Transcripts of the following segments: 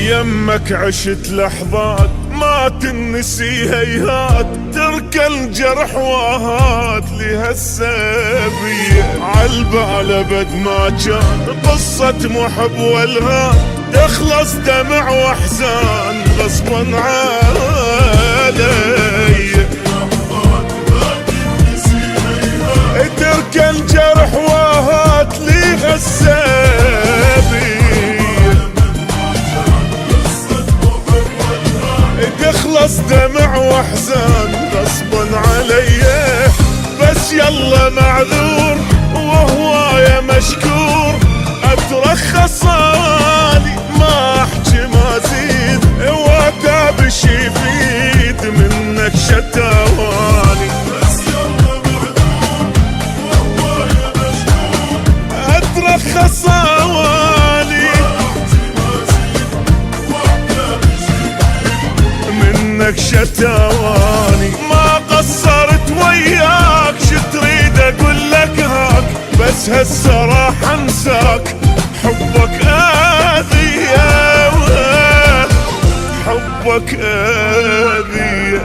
يمك عشت لحظات ما تنسي هيهات، ترك الجرح واهات لهالسبية. عالبال ابد ما كان قصة محب والهان، تخلص دمع واحزان غصبا علي. ترك الجرح واهات لهالسبية، تخلص دمع واحزان غصبا علي. بس يلا معذور وهوايا مشكور، اترخص اني ما احكي ما زيد، واتابش يفيد منك شتاواني. بس يلا معذور وهوايا مشكور، اترخص اني منك شتاواني. ما قصرت وياك شتريد اقول لك هاك، بس هسه راح انساك. حبك اذية حبك اذية.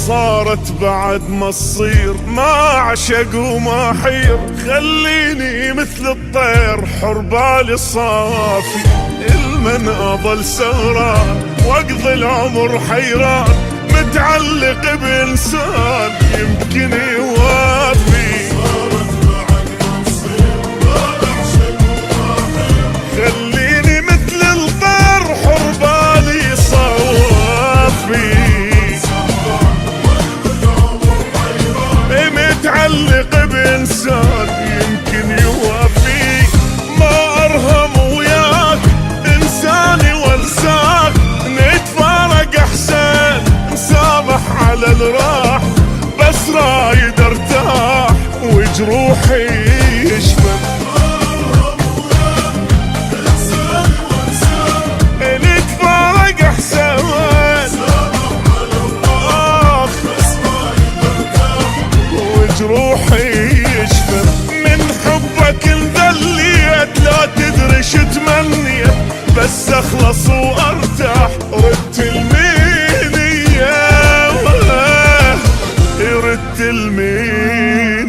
صارت بعد ما تصير ما عشق وما حير، خليني مثل الطير حر بالي صافي. المن اظل سهران واقضي العمر حيران، متعلق بانسان يمكن يوافي. صارت بعد ما تصير ما عشق وما حير، خليني مثل الطير حر بالي صافي. متعلق بإنسان يمكن يوافي. ما أرهم وياك إنساني وانساك، نتفارق أحسن نسامح على الراح. بس رايد ارتاح وجروحي يشفى. نتفارق أحسن جروحي يشفى. من حبك انذليت لا تدري شو تمنيت، بس اخلص وارتاح ردت المينية. ردت المينية.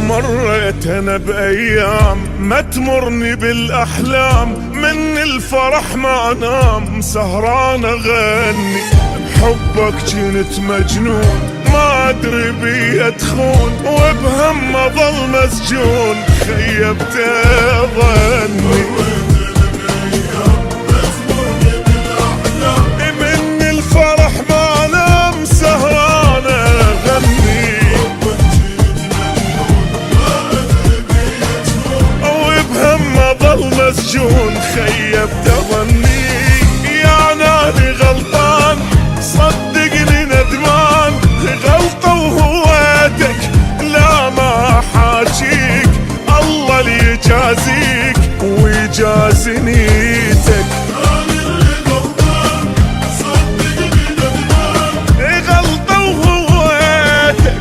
مريت انا بايام ما تمرني بالاحلام، من الفرح ما انام سهران اغني. بحبك جنت مجنون ما ادري بي ادخون، وبهم اظل مسجون خيبت ظني. من الفرح ما انام سهران اغني، مسجون خيبت ظني. يا نادي غلطان صدقني ندمان، غلطة وهويتك لا ما حاجيك. الله اللي يجازيك ويجازي نيتك. غلطة وهويتك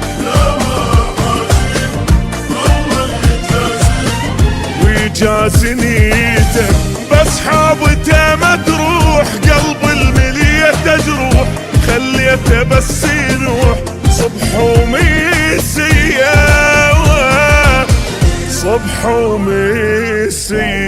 ويجازي نيتك. بس حابته ما تروح قلب الملية تجروح، بحومي السيد